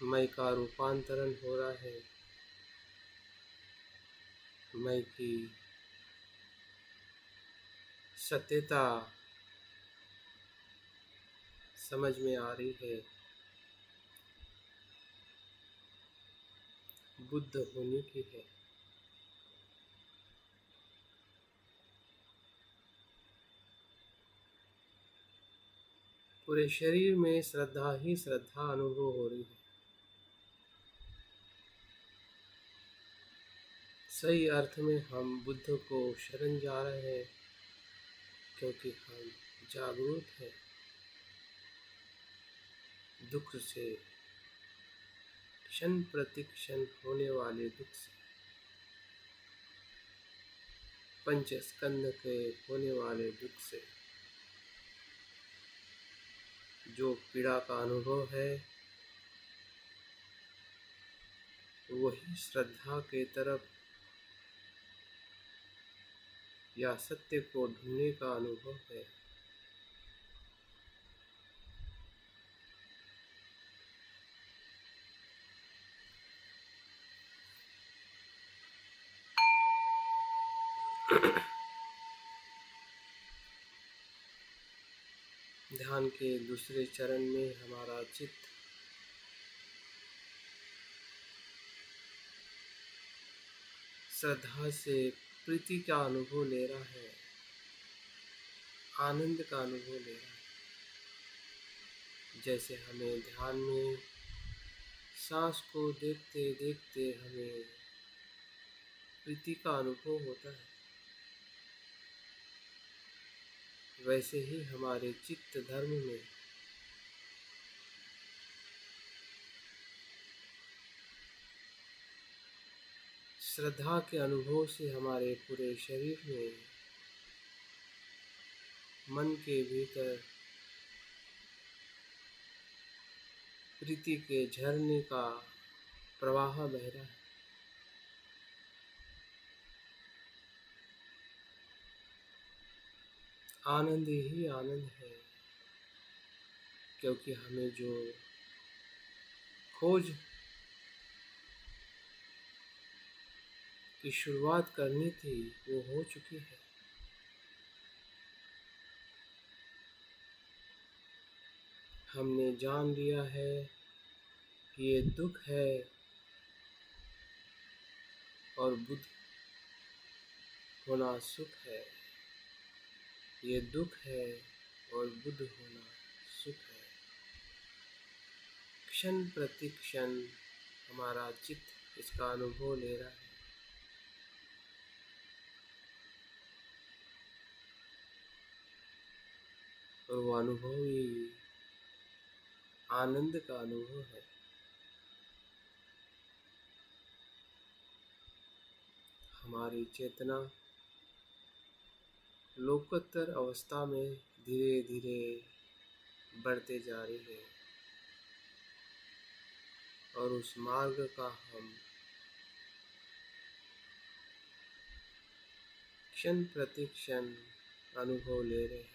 मैं का रूपांतरण हो रहा है। मैं की सत्यता समझ में आ रही है। बुद्ध होने की है। पूरे शरीर में श्रद्धा ही श्रद्धा अनुभव हो रही है। सही अर्थ में हम बुद्ध को शरण जा रहे हैं, क्योंकि हम जागरूक हैं दुख से, क्षण प्रति क्षण होने वाले दुख से, पंच स्कंद के होने वाले दुख से। जो पीड़ा का अनुभव है वही श्रद्धा के तरफ या सत्य को ढूंढने का अनुभव है। ध्यान के दूसरे चरण में हमारा चित्त श्रद्धा से प्रीति का अनुभव ले रहा है, आनंद का अनुभव ले रहा है। जैसे हमें ध्यान में सांस को देखते देखते हमें प्रीति का अनुभव होता है, वैसे ही हमारे चित्त धर्म में श्रद्धा के अनुभव से हमारे पूरे शरीर में, मन के भीतर प्रीति के झरने का प्रवाह बह रहा है। आनंद ही आनंद है, क्योंकि हमें जो खोज की शुरुआत करनी थी वो हो चुकी है। हमने जान लिया है कि ये दुख है और बुद्ध होना सुख है। ये दुख है और बुद्ध होना सुख है। क्षण प्रति क्षण हमारा चित्त इसका अनुभव ले रहा है। और वो अनुभव ही आनंद का अनुभव है। हमारी चेतना लोकोत्तर अवस्था में धीरे धीरे बढ़ते जा रही है और उस मार्ग का हम क्षण प्रति क्षण अनुभव ले रहे हैं।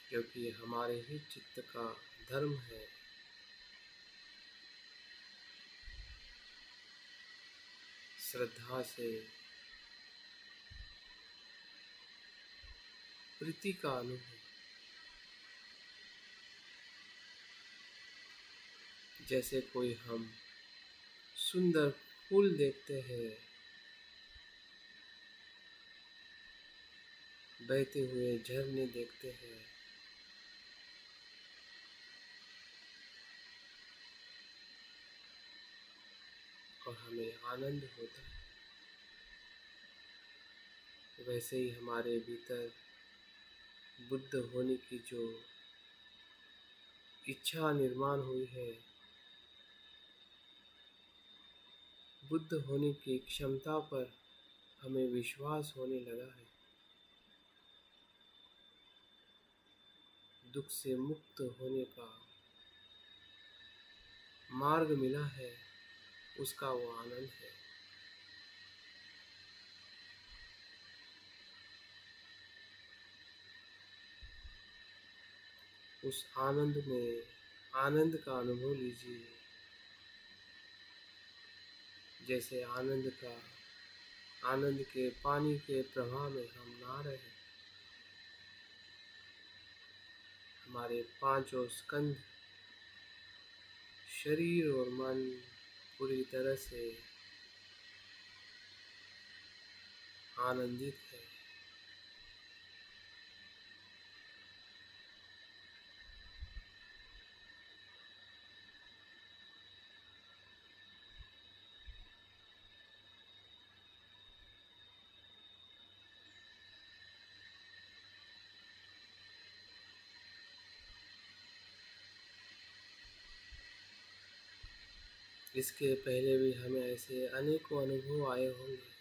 क्योंकि ये हमारे ही चित्त का धर्म है। श्रद्धा से प्रीति का अनुभव। जैसे कोई हम सुंदर फूल देखते हैं, बहते हुए झरने देखते हैं, और हमें आनंद होता है, वैसे ही हमारे भीतर बुद्ध होने की जो इच्छा निर्माण हुई है, बुद्ध होने की क्षमता पर हमें विश्वास होने लगा है, दुख से मुक्त होने का मार्ग मिला है, उसका वो आनंद है। उस आनंद में आनंद का अनुभव लीजिए। जैसे आनंद के पानी के प्रवाह में हम नहा रहे हैं। हमारे पांचों स्कंध, शरीर और मन पूरी तरह से आनंदित है। इसके पहले भी हमें ऐसे अनेकों अनुभव आए होंगे।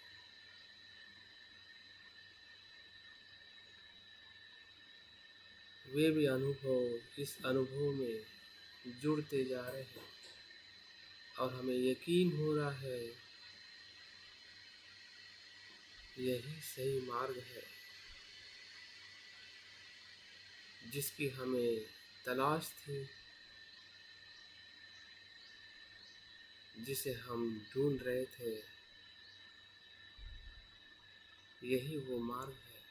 वे भी अनुभव इस अनुभव में जुड़ते जा रहे हैं, और हमें यकीन हो रहा है यही सही मार्ग है जिसकी हमें तलाश थी, जिसे हम ढूंढ रहे थे। यही वो मार्ग है।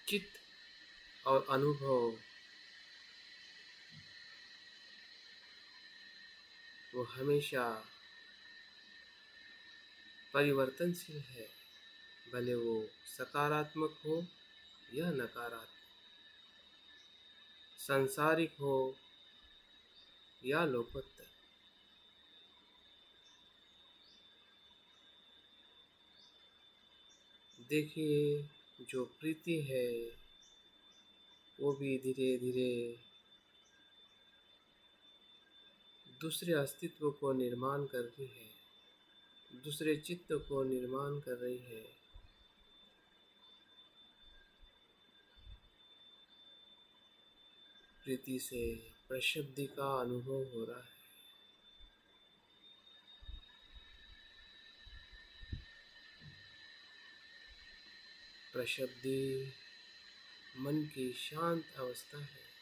चित्त और अनुभव वो हमेशा परिवर्तनशील है, भले वो सकारात्मक हो या नकारात्मक, सांसारिक हो या लोकोत्तर। देखिए, जो प्रीति है वो भी धीरे धीरे दूसरे अस्तित्व को निर्माण कर रही है, दूसरे चित्त को निर्माण कर रही है। प्रीति से प्रशब्दि का अनुभव हो रहा है। प्रशब्दि मन की शांत अवस्था है।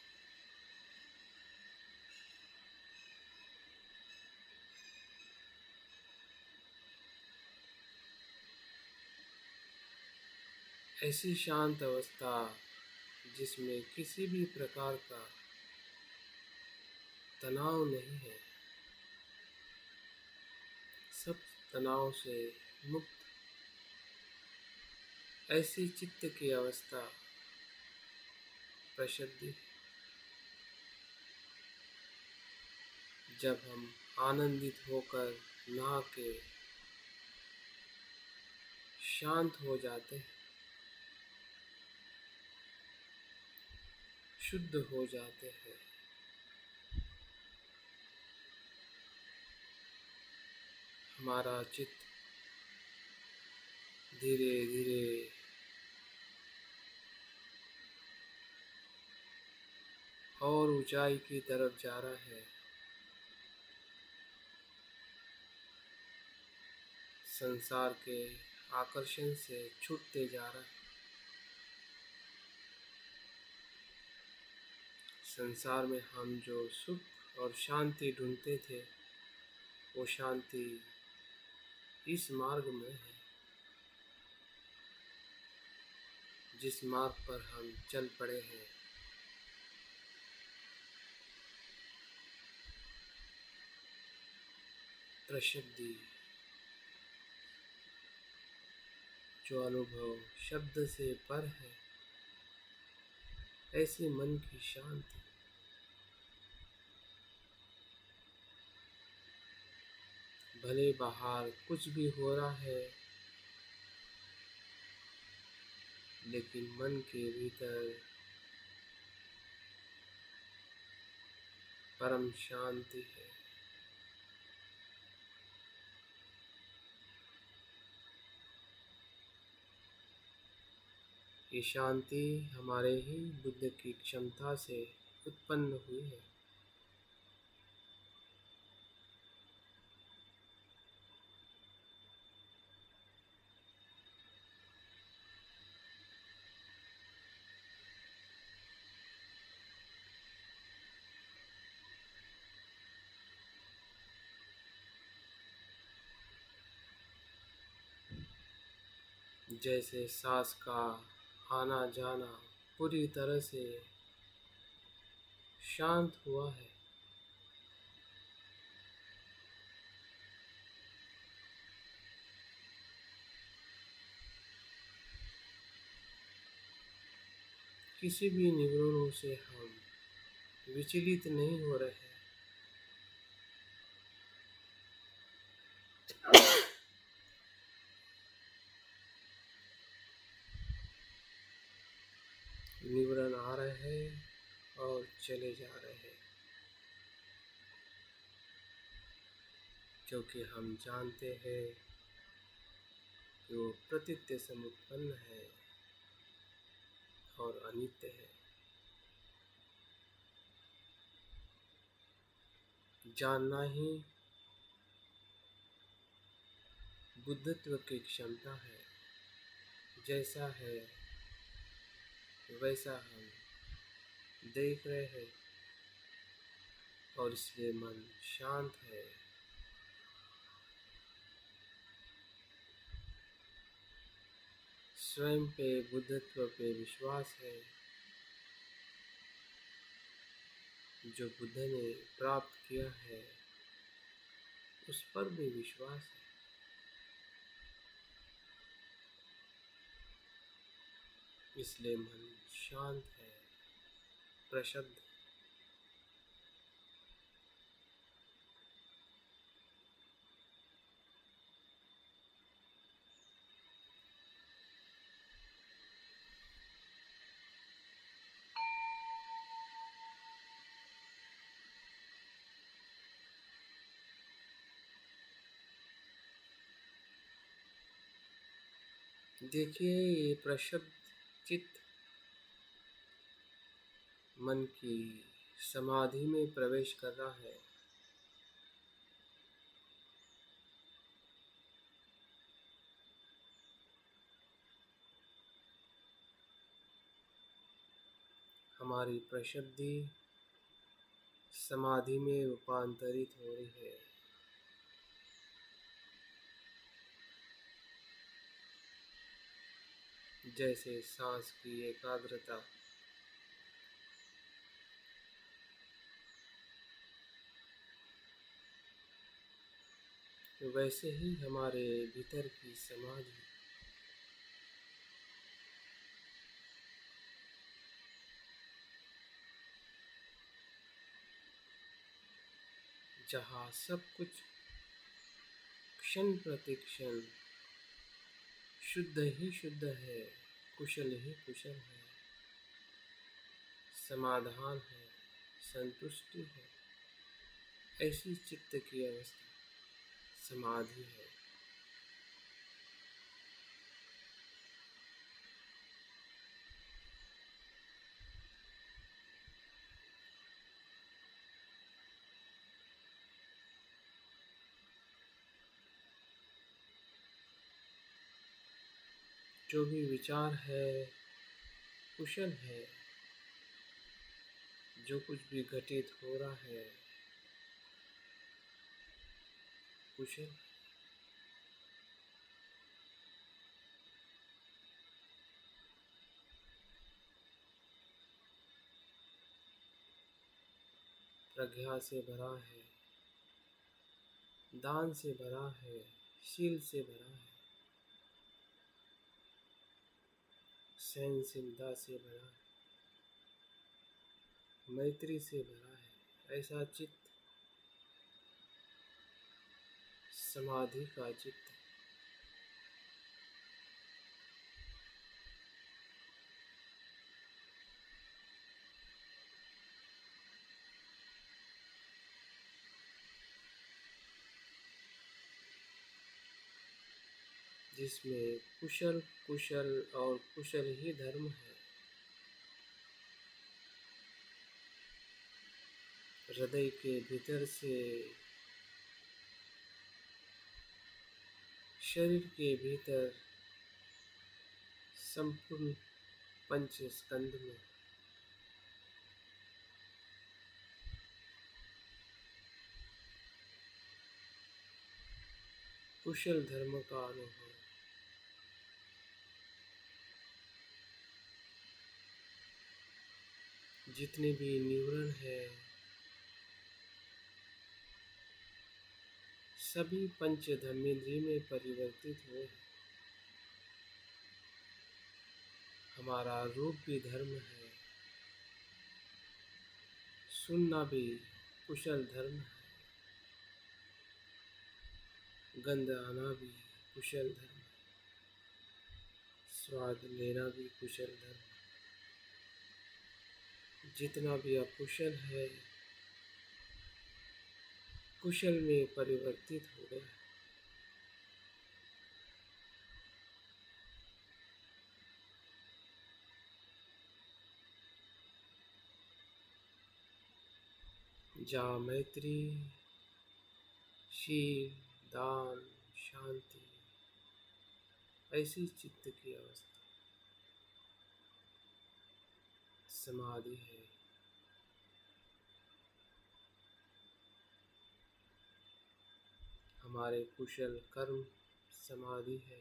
ऐसी शांत अवस्था जिसमें किसी भी प्रकार का तनाव नहीं है, सब तनाव से मुक्त, ऐसी चित्त की अवस्था प्रशब्दि। जब हम आनंदित होकर नहा के शांत हो जाते हैं, शुद्ध हो जाते हैं, हमारा चित्त धीरे धीरे और ऊंचाई की तरफ जा रहा है। संसार के आकर्षण से छूटते जा रहा है। संसार में हम जो सुख और शांति ढूंढते थे, वो शांति इस मार्ग में है, जिस मार्ग पर हम चल पड़े हैं। प्रसिद्धि, जो अनुभव शब्द से पर है, ऐसी मन की शांति। भले बाहर कुछ भी हो रहा है, लेकिन मन के भीतर परम शांति है। ये शांति हमारे ही बुद्ध की क्षमता से उत्पन्न हुई है। जैसे सांस का आना जाना पूरी तरह से शांत हुआ है, किसी भी निवरणों से हम विचलित नहीं हो रहे हैं। निवरण आ रहे हैं और चले जा रहे हैं, क्योंकि हम जानते हैं कि वो प्रतीत्य समुत्पन्न है और अनित्य है। जानना ही बुद्धत्व की क्षमता है। जैसा है वैसा हम देख रहे हैं, और इसलिए मन शांत है। स्वयं पे, बुद्धत्व पे विश्वास है, जो बुद्ध ने प्राप्त किया है उस पर भी विश्वास है। इसलिए मन शांत है, प्रशुद्ध। देखिए, ये प्रशुद्ध चित्त मन की समाधि में प्रवेश कर रहा है। हमारी प्रशुद्धि समाधि में रूपांतरित हो रही है। जैसे सांस की एकाग्रता, वैसे ही हमारे भीतर की समाधि। जहाँ सब कुछ क्षण प्रति क्षण शुद्ध ही शुद्ध है, कुशल ही कुशल है, समाधान है, संतुष्टि है। ऐसी चित्त की अवस्था समाधि है। जो भी विचार है कुशल है, जो कुछ भी घटित हो रहा है कुशल। प्रज्ञा से भरा है, दान से भरा है, शील से भरा है, सहनशीलता से भरा है, मैत्री से भरा है। ऐसा चित्त समाधि का चित्त है। जिसमें कुशल कुशल और कुशल ही धर्म है। हृदय के भीतर से, शरीर के भीतर, संपूर्ण पंच स्कंद में कुशल धर्म का अनुभव। जितने भी न्यूरन है सभी पंच धर्मेंद्रिय में परिवर्तित हुए। हमारा रूप भी धर्म है, सुनना भी कुशल धर्म है, गंध आना भी कुशल धर्म है, स्वाद लेना भी कुशल धर्म है। जितना भी अकुशल है कुशल में परिवर्तित हो गया। जहाँ मैत्री, शील, दान, शांति, ऐसी चित्त की अवस्था समाधि है। हमारे कुशल कर्म समाधि है।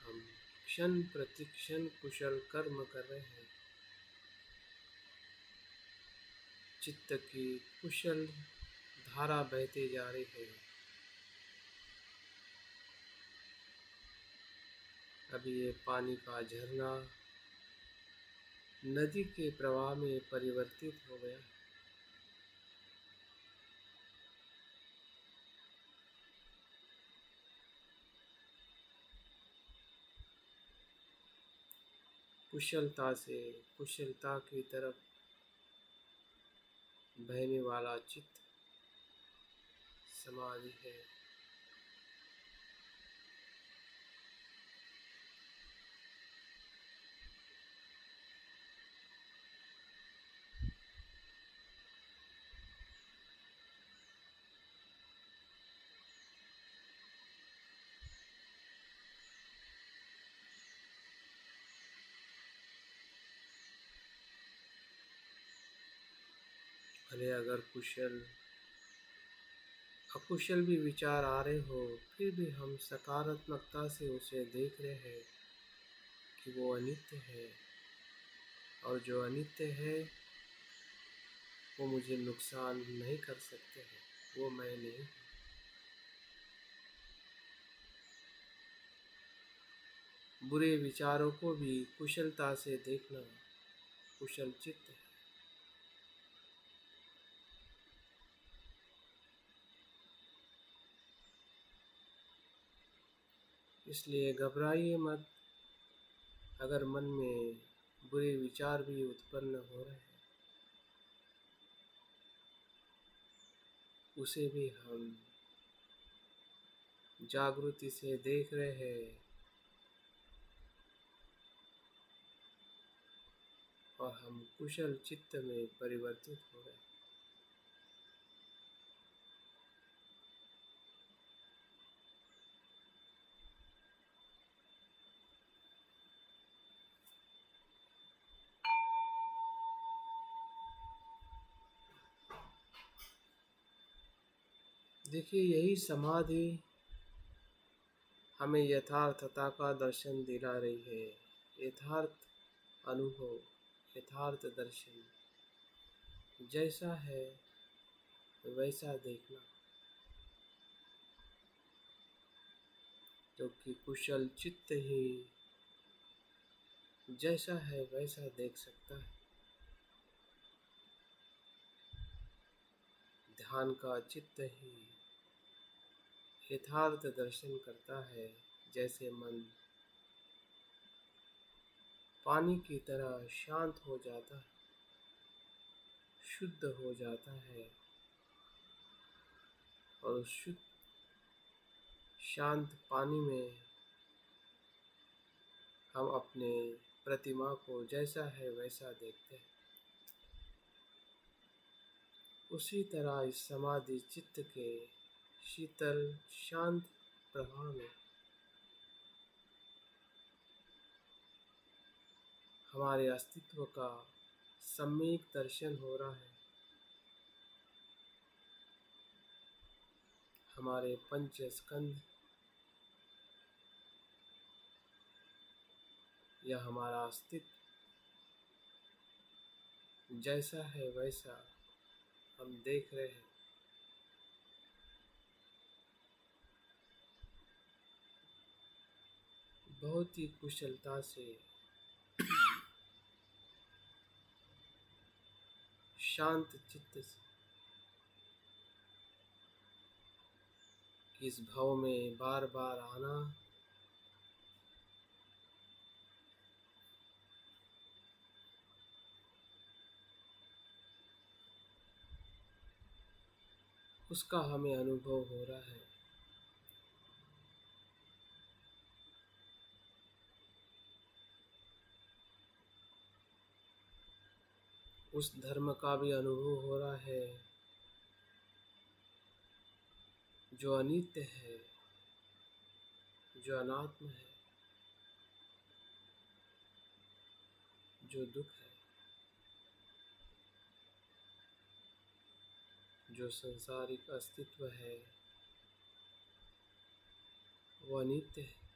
हम क्षण प्रतिक्षण कुशल कर्म कर रहे हैं। चित्त की कुशल धारा बहती जा रही है। अभी ये पानी का झरना नदी के प्रवाह में परिवर्तित हो गया। कुशलता से कुशलता की तरफ बहने वाला चित्त समाधि है। भले अगर कुशल अकुशल भी विचार आ रहे हो, फिर भी हम सकारात्मकता से उसे देख रहे हैं कि वो अनित्य है, और जो अनित्य है वो मुझे नुकसान नहीं कर सकते हैं, वो मैं नहीं। बुरे विचारों को भी कुशलता से देखना कुशल चित्त है। इसलिए घबराइए मत अगर मन में बुरे विचार भी उत्पन्न हो रहे हैं, उसे भी हम जागृति से देख रहे हैं। और हम कुशल चित्त में परिवर्तित हो गए। देखिए, यही समाधि हमें यथार्थता का दर्शन दिला रही है। यथार्थ अनुभव, यथार्थ दर्शन, जैसा है वैसा देखना, क्योंकि कुशल चित्त ही जैसा है वैसा देख सकता है। ध्यान का चित्त ही यथार्थ दर्शन करता है। जैसे मन पानी की तरह शांत हो जाता है, शुद्ध हो जाता है, और उस शुद्ध शांत पानी में हम अपने प्रतिमा को जैसा है वैसा देखते हैं। उसी तरह इस समाधि चित्त के शीतल शांत प्रवाह में हमारे अस्तित्व का सम्यक दर्शन हो रहा है। हमारे पंच स्कंध या हमारा अस्तित्व जैसा है वैसा हम देख रहे हैं। बहुत ही कुशलता से, शांत चित्त से इस भाव में बार बार आना, उसका हमें अनुभव हो रहा है। उस धर्म का भी अनुभव हो रहा है जो अनित्य है, जो अनात्म है, जो दुख है, जो संसारिक अस्तित्व है वो अनित्य है।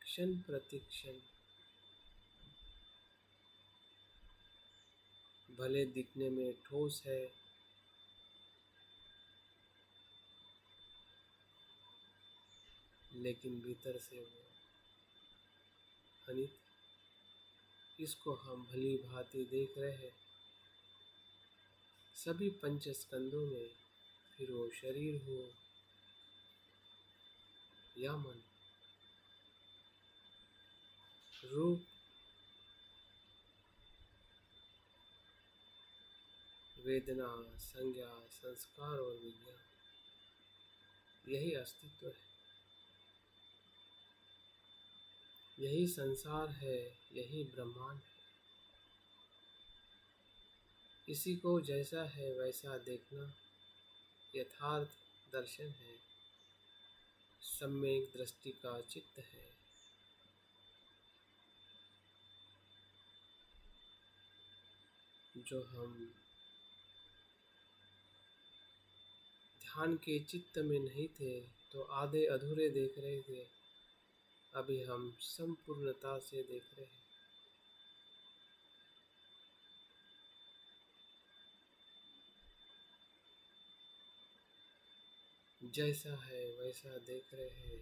क्षण प्रति क्षण भले दिखने में ठोस है, लेकिन भीतर से वो अनित्य। इसको हम भली भांति देख रहे हैं सभी पंच स्कंदों में, फिर वो शरीर हो या मन, रूप, वेदना, संज्ञा, संस्कार और विज्ञान, यही अस्तित्व है, यही संसार है, यही ब्रह्मांड है। इसी को जैसा है वैसा देखना यथार्थ दर्शन है, सम्यक दृष्टि का चित्त है। जो हम ध्यान के चित्त में नहीं थे तो आधे अधूरे देख रहे थे, अभी हम संपूर्णता से देख रहे हैं। जैसा है वैसा देख रहे हैं।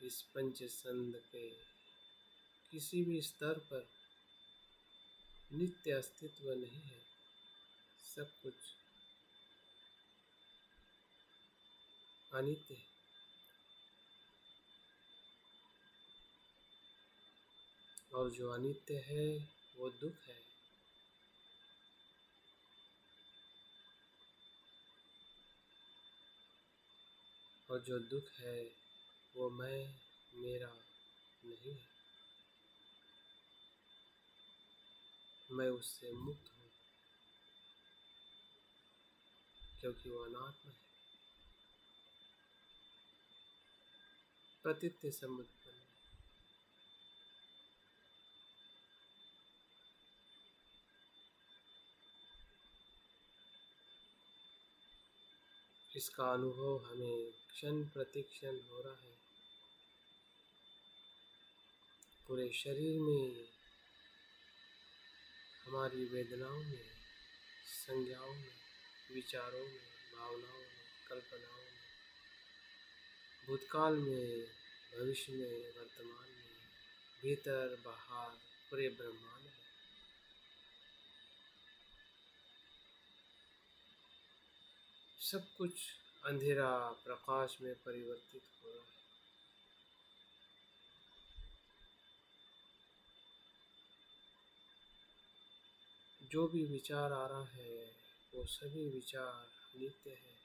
इस पंचस्कंध के किसी भी स्तर पर नित्य अस्तित्व नहीं है, सब कुछ अनित्य है। और जो अनित्य है वो दुख है। और जो दुख है वो मैं, मेरा नहीं है। मैं उससे मुक्त हूँ, क्योंकि वो अनात्मा है, प्रतीत्य समुत्पन्न। इसका अनुभव हमें क्षण प्रति क्षण हो रहा है। पूरे शरीर में, हमारी वेदनाओं में, संज्ञाओं में, विचारों में, भावनाओं में, कल्पनाओं में, भूतकाल में, भविष्य में, वर्तमान में, भीतर बाहर, पूरे ब्रह्मांड में सब कुछ अंधेरा प्रकाश में परिवर्तित हो रहा है। जो भी विचार आ रहा है वो सभी विचार नित्य है।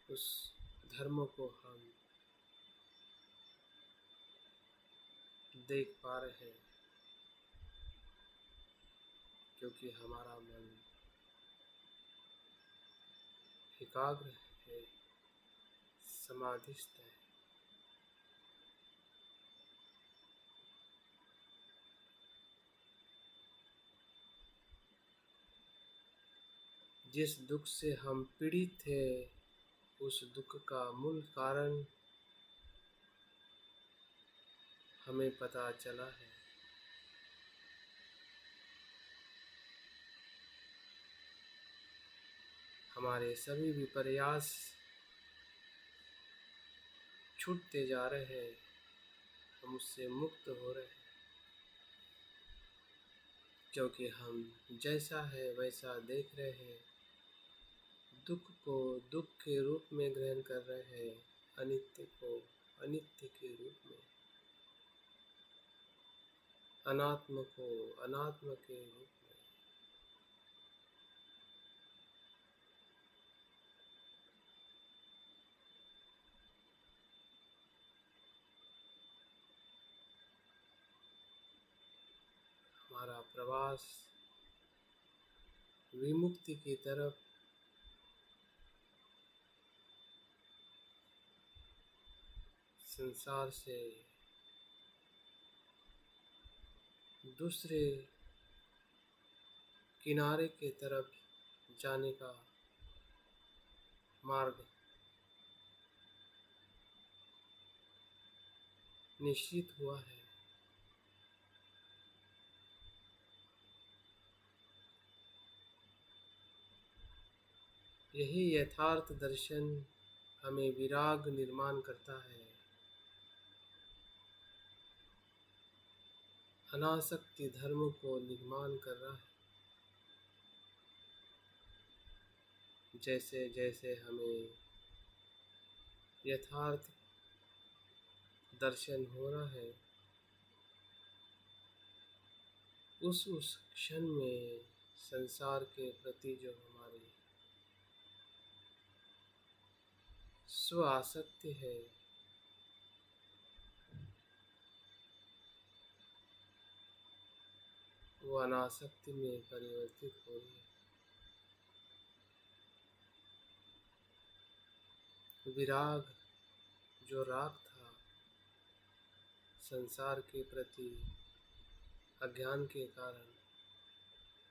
उस धर्म को हम देख पा रहे हैं, क्योंकि हमारा मन एकाग्र है, समाधिस्थ है। जिस दुख से हम पीड़ित थे, उस दुख का मूल कारण हमें पता चला है। हमारे सभी भी प्रयास छूटते जा रहे हैं, हम उससे मुक्त हो रहे हैं, क्योंकि हम जैसा है वैसा देख रहे हैं। दुख को दुख के रूप में ग्रहण कर रहे हैं, अनित्य को अनित्य के रूप में, अनात्म को अनात्म के रूप में। हमारा प्रवास विमुक्ति की तरफ संसार से दूसरे किनारे की तरफ जाने का मार्ग निश्चित हुआ है। यही यथार्थ दर्शन हमें विराग निर्माण करता है, अनासक्ति धर्म को निर्माण कर रहा है। जैसे जैसे हमें यथार्थ दर्शन हो रहा है, उस क्षण में संसार के प्रति जो हमारी स्व आसक्ति है, वो अनासक्ति में परिवर्तित हो रही है। विराग जो राग था संसार के प्रति, अज्ञान के कारण,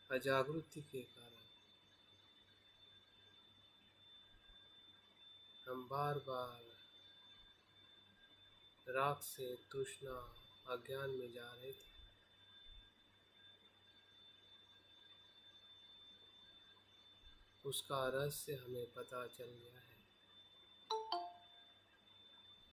अजागृति के कारण, हम बार बार राग से तृष्णा अज्ञान में जा रहे थे। उसका रहस्य हमें पता चल गया है।